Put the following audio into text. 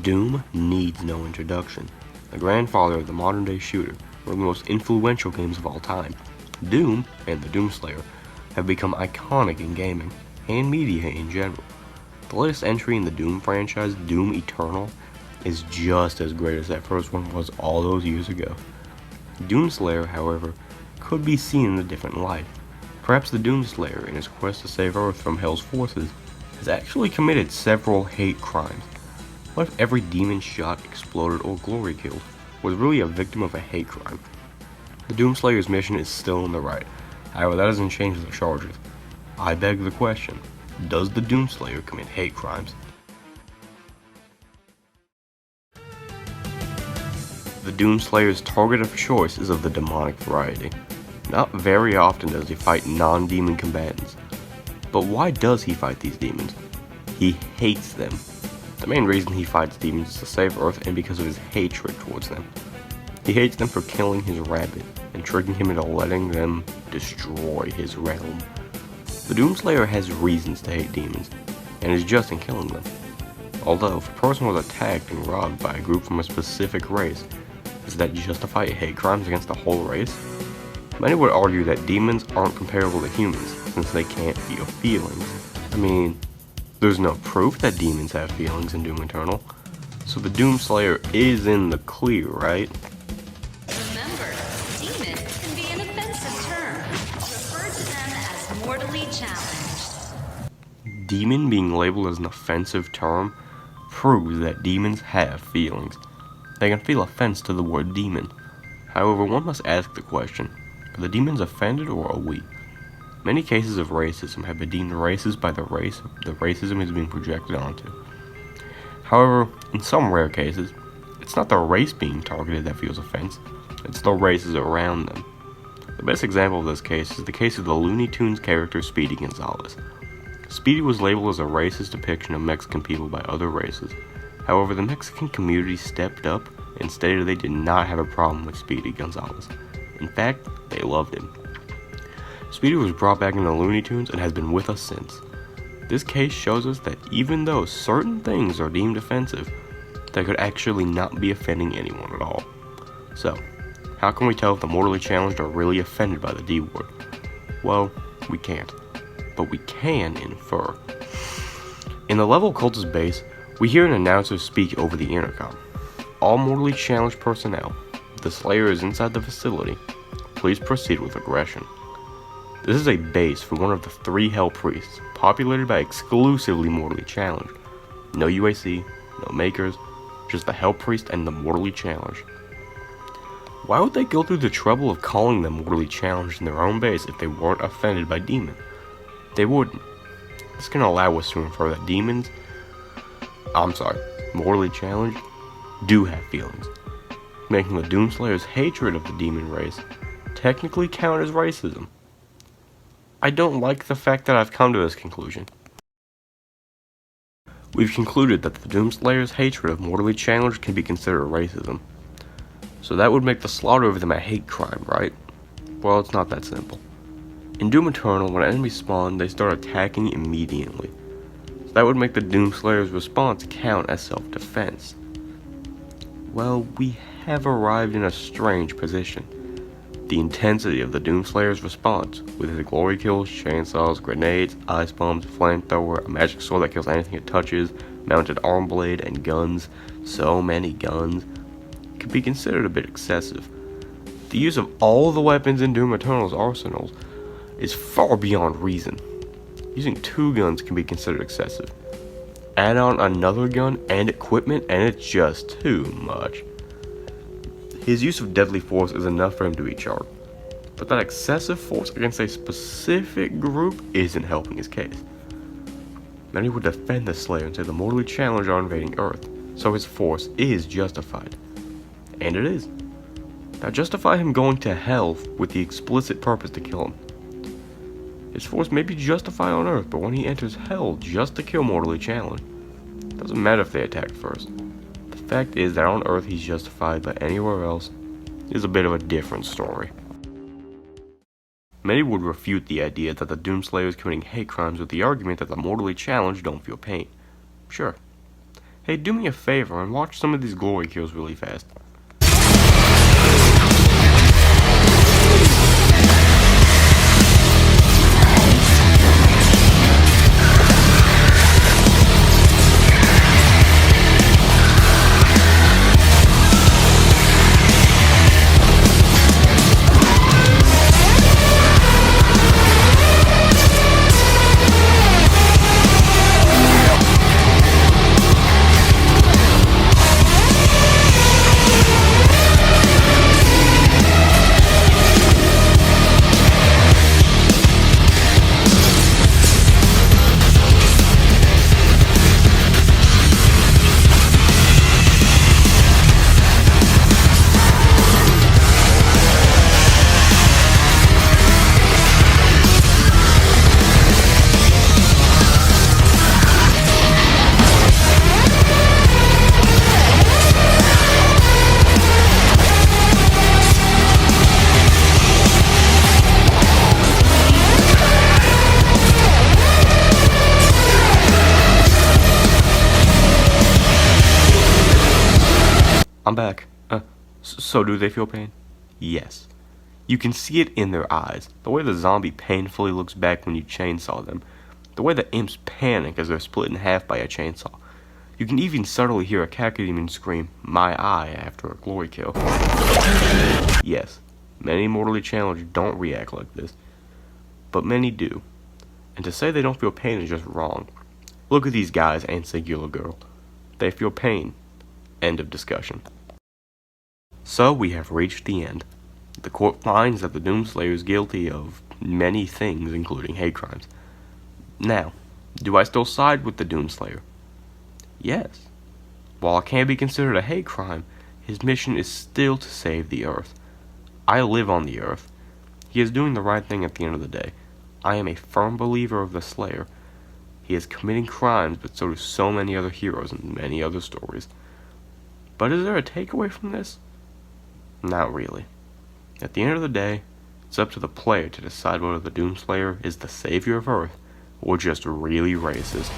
Doom needs no introduction. The grandfather of the modern-day shooter, one of the most influential games of all time, Doom and the Doomslayer have become iconic in gaming and media in general. The latest entry in the Doom franchise, Doom Eternal, is just as great as that first one was all those years ago. Doomslayer, however, could be seen in a different light. Perhaps the Doomslayer, in his quest to save Earth from Hell's forces, has actually committed several hate crimes. What if every demon shot, exploded, or glory killed was really a victim of a hate crime? The Doomslayer's mission is still in the right, however that doesn't change the charges. I beg the question, does the Doomslayer commit hate crimes? The Doomslayer's target of choice is of the demonic variety. Not very often does he fight non-demon combatants. But why does he fight these demons? He hates them. The main reason he fights demons is to save Earth and because of his hatred towards them. He hates them for killing his rabbit and tricking him into letting them destroy his realm. The Doomslayer has reasons to hate demons, and is just in killing them. Although, if a person was attacked and robbed by a group from a specific race, does that justify hate crimes against the whole race? Many would argue that demons aren't comparable to humans, since they can't feel feelings. I mean, there's no proof that demons have feelings in Doom Eternal, so the Doomslayer is in the clear, right? Remember, demon can be an offensive term. Refer to them as mortally challenged. Demon being labeled as an offensive term proves that demons have feelings. They can feel offense to the word demon. However, one must ask the question, are the demons offended or are we? Many cases of racism have been deemed racist by the race the racism is being projected onto. However, in some rare cases, it's not the race being targeted that feels offense, it's the races around them. The best example of this case is the case of the Looney Tunes character Speedy Gonzales. Speedy was labeled as a racist depiction of Mexican people by other races. However, the Mexican community stepped up and stated they did not have a problem with Speedy Gonzales. In fact, they loved him. Speedy was brought back into Looney Tunes and has been with us since. This case shows us that even though certain things are deemed offensive, they could actually not be offending anyone at all. So, how can we tell if the mortally challenged are really offended by the D word? Well, we can't. But we can infer. In the level cultist base, we hear an announcer speak over the intercom. All mortally challenged personnel, if the Slayer is inside the facility, please proceed with aggression. This is a base for one of the 3 Hell Priests, populated by exclusively mortally challenged. No UAC, no makers, just the Hell Priest and the mortally challenged. Why would they go through the trouble of calling them mortally challenged in their own base if they weren't offended by demon? They wouldn't. This can allow us to infer that mortally challenged, do have feelings, making the Doomslayer's hatred of the demon race technically count as racism. I don't like the fact that I've come to this conclusion. We've concluded that the Doomslayer's hatred of mortally challenged can be considered racism. So that would make the slaughter of them a hate crime, right? Well, it's not that simple. In Doom Eternal, when enemies spawn, they start attacking immediately. So that would make the Doomslayer's response count as self-defense. Well, we have arrived in a strange position. The intensity of the Doomslayer's response, with his glory kills, chainsaws, grenades, ice bombs, flamethrower, a magic sword that kills anything it touches, mounted arm blade, and guns, so many guns, could be considered a bit excessive. The use of all the weapons in Doom Eternal's arsenals is far beyond reason. Using 2 guns can be considered excessive. Add on another gun and equipment and it's just too much. His use of deadly force is enough for him to be charged, but that excessive force against a specific group isn't helping his case. Many would defend the Slayer and say the mortally challenged are invading Earth, so his force is justified. And it is. Now justify him going to hell with the explicit purpose to kill him. His force may be justified on Earth, but when he enters hell just to kill mortally challenged, it doesn't matter if they attack first. The fact is that on Earth he's justified, but anywhere else is a bit of a different story. Many would refute the idea that the Doomslayer is committing hate crimes with the argument that the mortally challenged don't feel pain. Sure. Hey, do me a favor and watch some of these glory kills really fast. I'm back. So do they feel pain? Yes. You can see it in their eyes, the way the zombie painfully looks back when you chainsaw them, the way the imps panic as they're split in half by a chainsaw. You can even subtly hear a cacodemon scream, "My eye," after a glory kill. Yes, many mortally challenged don't react like this, but many do. And to say they don't feel pain is just wrong. Look at these guys and Singular Girl. They feel pain. End of discussion. So we have reached the end. The court finds that the Doomslayer is guilty of many things, including hate crimes. Now, do I still side with the Doomslayer? Yes. While it can be considered a hate crime, his mission is still to save the Earth. I live on the Earth. He is doing the right thing at the end of the day. I am a firm believer of the Slayer. He is committing crimes, but so do so many other heroes in many other stories. But is there a takeaway from this? Not really. At the end of the day, it's up to the player to decide whether the Doomslayer is the savior of Earth or just really racist.